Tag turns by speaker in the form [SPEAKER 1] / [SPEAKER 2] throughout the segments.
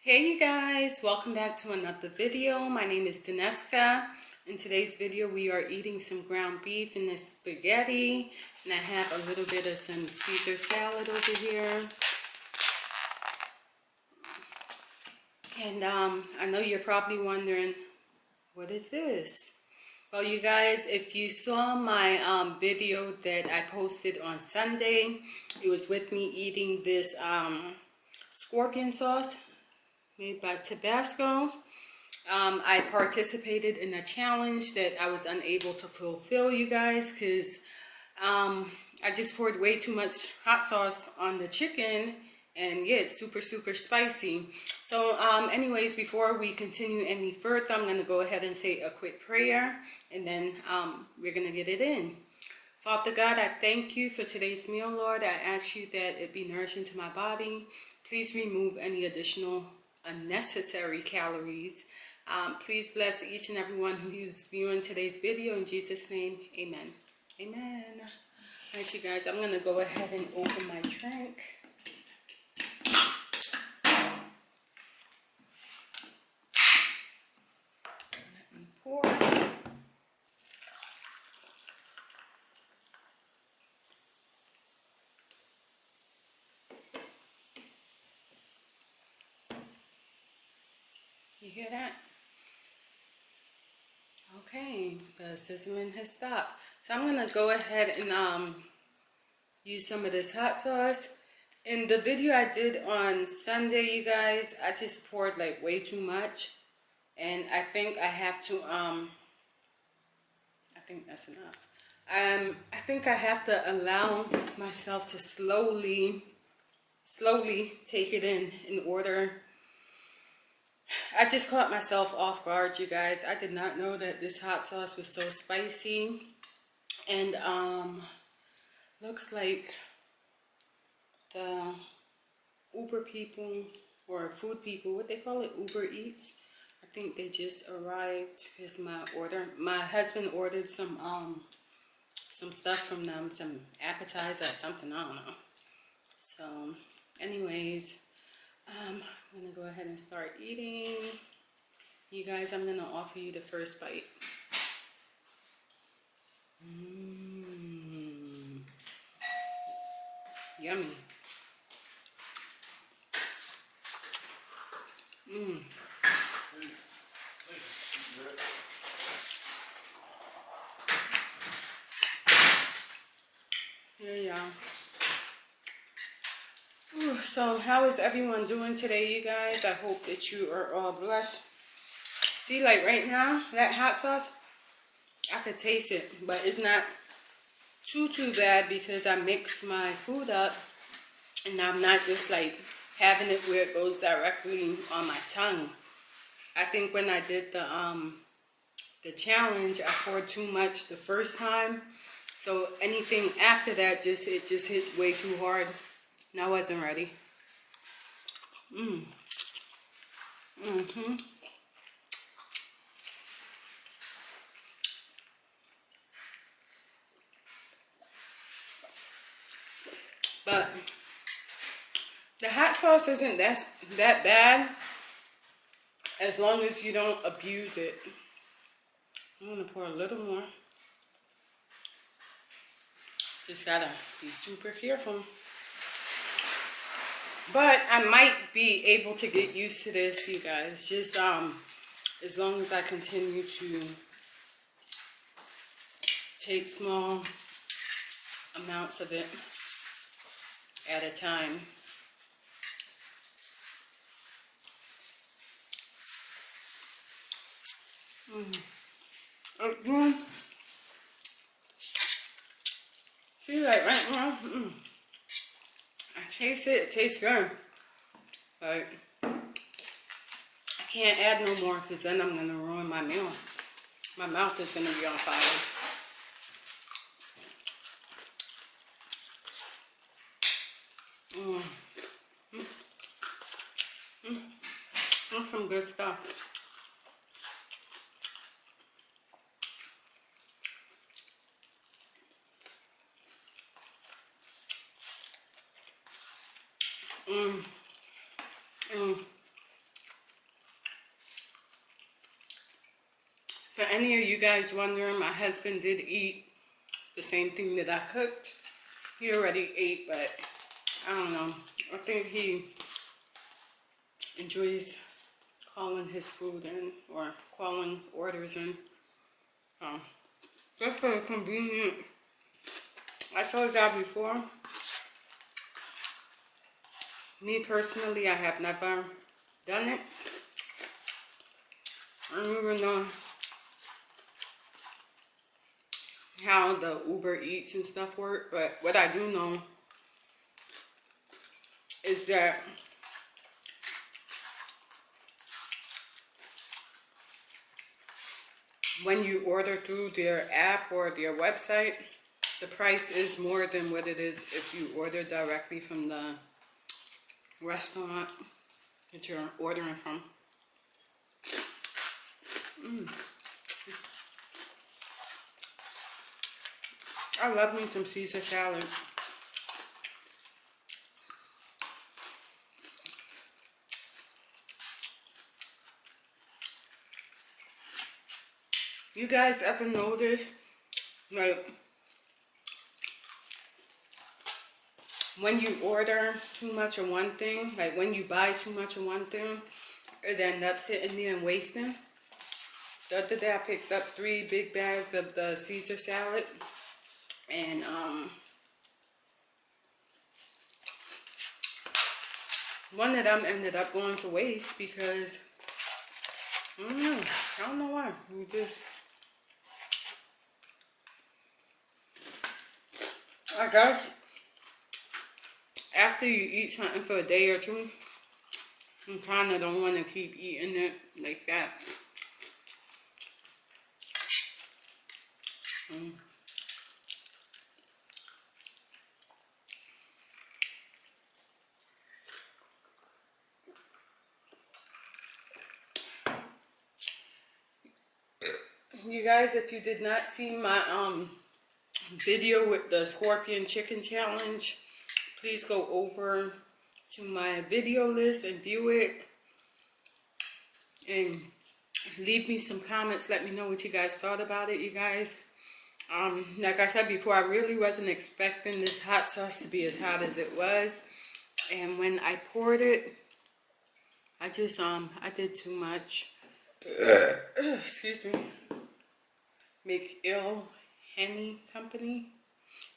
[SPEAKER 1] Hey you guys, welcome back to another video. My name is Daneska. In today's video we are eating some ground beef and this spaghetti, and I have a little bit of some Caesar salad over here. And I know you're probably wondering, what is this? Well you guys, if you saw my video that I posted on Sunday, it was with me eating this scorpion sauce made by Tabasco. I participated in a challenge that I was unable to fulfill, you guys, because I just poured way too much hot sauce on the chicken, and yeah, it's super spicy. So anyways, before we continue any further, I'm going to go ahead and say a quick prayer, and then we're going to get it in. Father God, I thank you for today's meal, Lord. I ask you that it be nourishing to my body. Please remove any additional unnecessary calories. Please bless each and everyone who is viewing today's video. In Jesus' name, amen. Amen. All right, you guys, I'm going to go ahead and open my drink. Let me pour. You hear that? Okay, the sizzling has stopped. So I'm gonna go ahead and use some of this hot sauce. In the video I did on Sunday, you guys, I just poured like way too much, and I think I have to I think that's enough. I think I have to allow myself to slowly take it in order. I just caught myself off guard, you guys. I did not know that this hot sauce was so spicy. And looks like the Uber people, or food people, what they call it, Uber Eats, I think they just arrived because my husband ordered some stuff from them, some appetizer or something, I don't know. So anyways, I'm gonna go ahead and start eating. You guys, I'm gonna offer you the first bite. Yummy. Yeah. So how is everyone doing today, you guys? I hope that you are all blessed. See, like right now, that hot sauce, I could taste it, but it's not too bad because I mixed my food up, and I'm not just like having it where it goes directly on my tongue. I think when I did the challenge, I poured too much the first time, so anything after that it just hit way too hard, and I wasn't ready. But the hot sauce isn't that bad as long as you don't abuse it. I'm gonna pour a little more. Just gotta be super careful. But I might be able to get used to this, you guys. Just as long as I continue to take small amounts of it at a time. See, like right now, I taste it. It tastes good, but I can't add no more because then I'm gonna ruin my meal. My mouth is gonna be on fire. That's some good stuff. For any of you guys wondering, my husband did eat the same thing that I cooked. He already ate, but I don't know. I think he enjoys calling his food in or calling orders in. Just for convenient. I told y'all before, me personally, I have never done it. I don't even know how the Uber Eats and stuff work, but what I do know is that when you order through their app or their website, the price is more than what it is if you order directly from the restaurant that you're ordering from. I love me some Caesar salad. You guys ever notice, like, when you order too much of one thing, like when you buy too much of one thing, it ends up sitting there and wasting? The other day I picked up 3 big bags of the Caesar salad, and one of them ended up going to waste because I don't know why. We just, I guess after you eat something for a day or two, you kind of don't want to keep eating it like that. You guys, if you did not see my video with the scorpion chicken challenge, please go over to my video list and view it, and leave me some comments. Let me know what you guys thought about it, you guys. Like I said before, I really wasn't expecting this hot sauce to be as hot as it was, and when I poured it, I just I did too much. Excuse me. McIll Henny Company,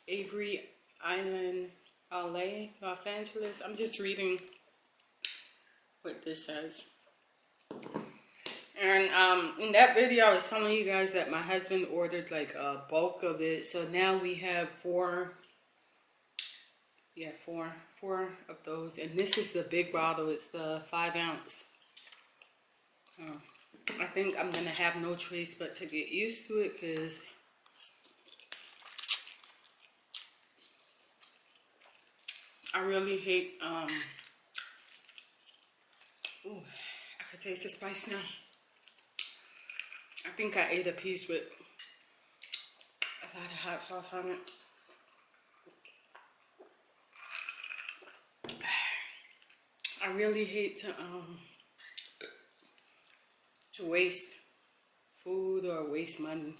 [SPEAKER 1] Avery Island, LA, Los Angeles. I'm just reading what this says. And in that video, I was telling you guys that my husband ordered like a bulk of it. So now we have four of those. And this is the big bottle. It's the 5 ounce. I think I'm going to have no choice but to get used to it, because I really hate, ooh, I could taste the spice now. I think I ate a piece with a lot of hot sauce on it. I really hate to waste food or waste money.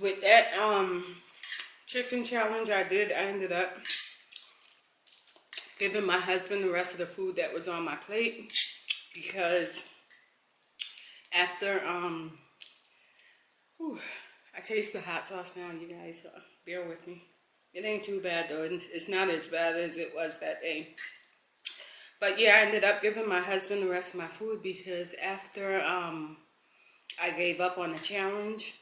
[SPEAKER 1] With that chicken challenge I ended up giving my husband the rest of the food that was on my plate, because after I taste the hot sauce now, you guys, so bear with me. It ain't too bad though. It's not as bad as it was that day. But yeah, I ended up giving my husband the rest of my food, because after I gave up on the challenge,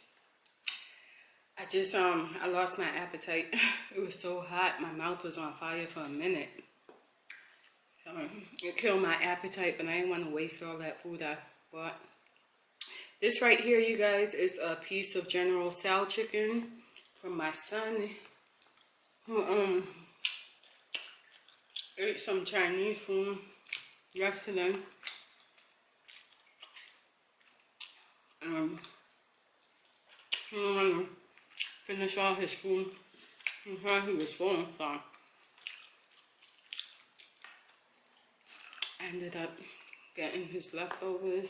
[SPEAKER 1] I just I lost my appetite. It was so hot, my mouth was on fire for a minute. So it killed my appetite, but I didn't want to waste all that food I bought. This right here, you guys, is a piece of General Tso chicken from my son, who ate some Chinese food yesterday. He didn't want to finish all his food. He thought he was full, so ended up getting his leftovers.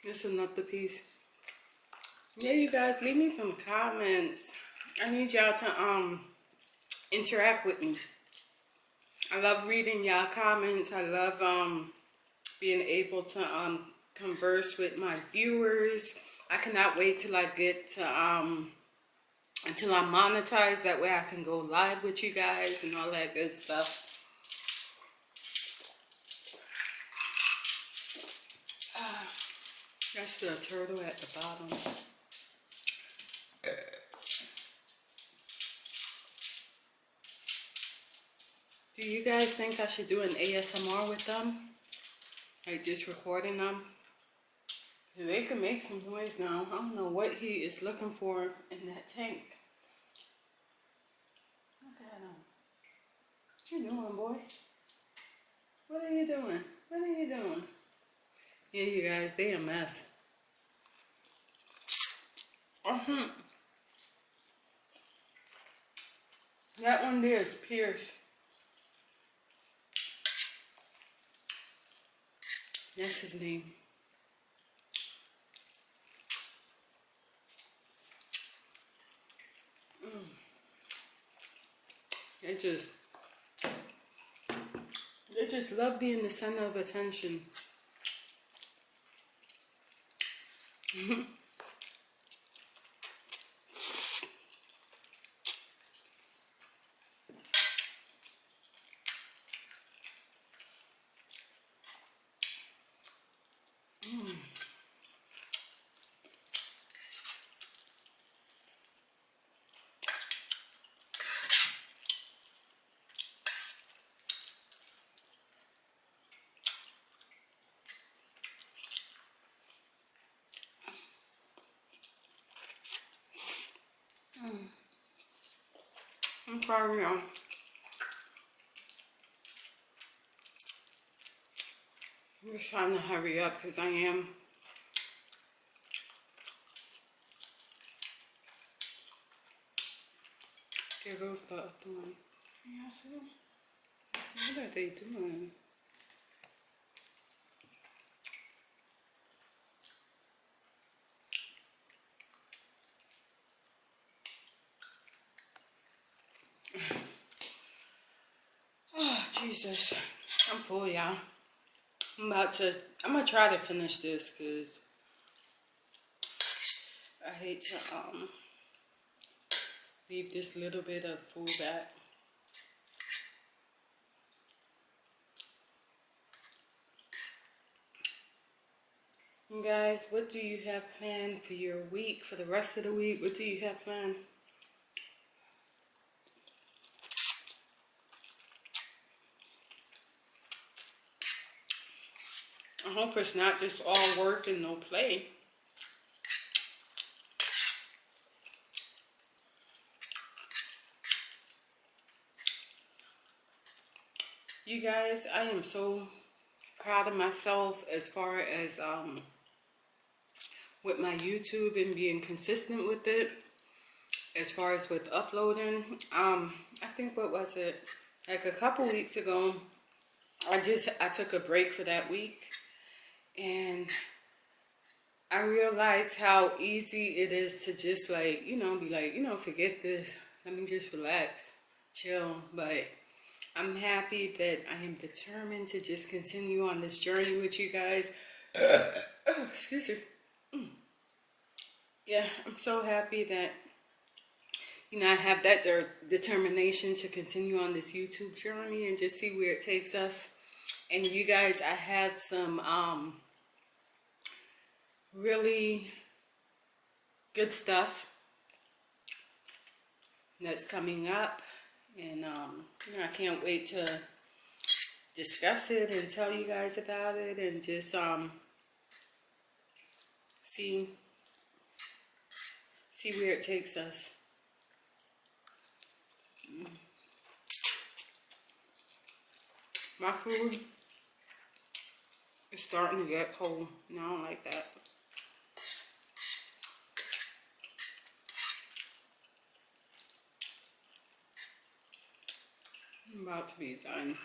[SPEAKER 1] This is another piece. Yeah, you guys, leave me some comments. I need y'all to interact with me. I love reading y'all comments. I love being able to converse with my viewers. I cannot wait till I get to until I monetize. That way I can go live with you guys and all that good stuff. That's the turtle at the bottom. Do you guys think I should do an ASMR with them? Like just recording them? They can make some noise now. I don't know what he is looking for in that tank. Look at him. What you doing, boy? What are you doing? What are you doing? Yeah, you guys, they a mess. That one there is Pierce. That's his name. They just love being the center of attention. I'm sorry, y'all. I'm just trying to hurry up because I am. There goes the other one. Yeah, see them? What are they doing? Oh, Jesus. I'm full, y'all. I'm gonna try to finish this because I hate to leave this little bit of food back. You guys, what do you have planned for your week, for the rest of the week? What do you have planned? I hope it's not just all work and no play. You guys, I am so proud of myself as far as with my YouTube and being consistent with it. As far as with uploading, I think, what was it? Like a couple weeks ago, I took a break for that week. And I realized how easy it is to just like, be like, forget this. Let me just relax, chill. But I'm happy that I am determined to just continue on this journey with you guys. Oh, excuse me. Yeah, I'm so happy that, I have that determination to continue on this YouTube journey and just see where it takes us. And you guys, I have some really good stuff that's coming up, and I can't wait to discuss it and tell you guys about it and just see where it takes us. My food It's starting to get cold, and I don't like that. I'm about to be done.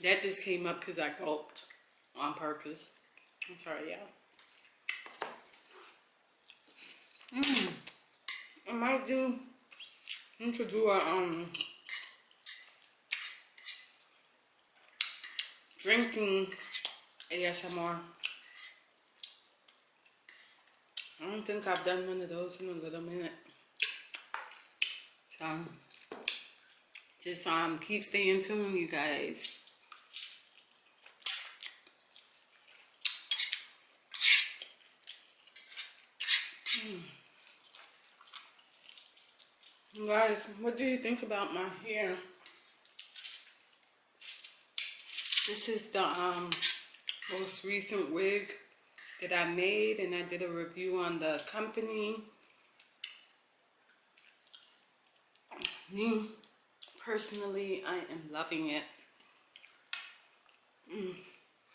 [SPEAKER 1] That just came up because I gulped on purpose. I'm sorry, y'all. I might need to do a drinking ASMR. I don't think I've done one of those in a little minute. So just keep staying tuned, you guys. Guys, what do you think about my hair? This is the most recent wig that I made, and I did a review on the company. Me, personally, I am loving it.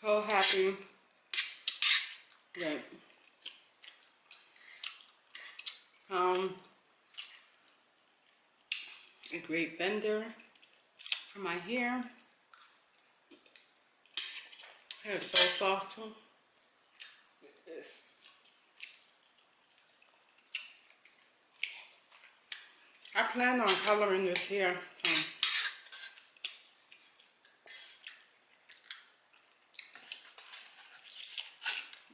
[SPEAKER 1] So happy that a great vendor for my hair. Hair is so soft too. Look at this. I plan on coloring this hair. So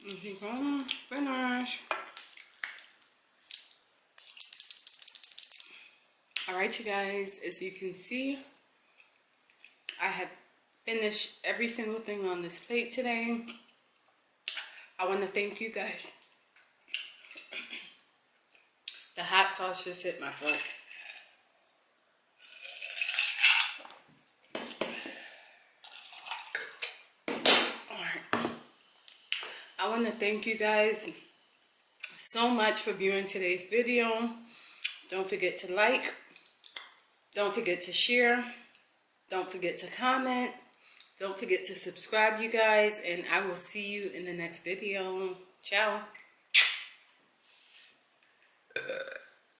[SPEAKER 1] he's gonna finish. Alright, you guys, as you can see, I have finished every single thing on this plate today. I want to thank you guys. The hot sauce just hit my throat. Alright. I want to thank you guys so much for viewing today's video. Don't forget to like. Don't forget to share. Don't forget to comment. Don't forget to subscribe, you guys. And I will see you in the next video. Ciao.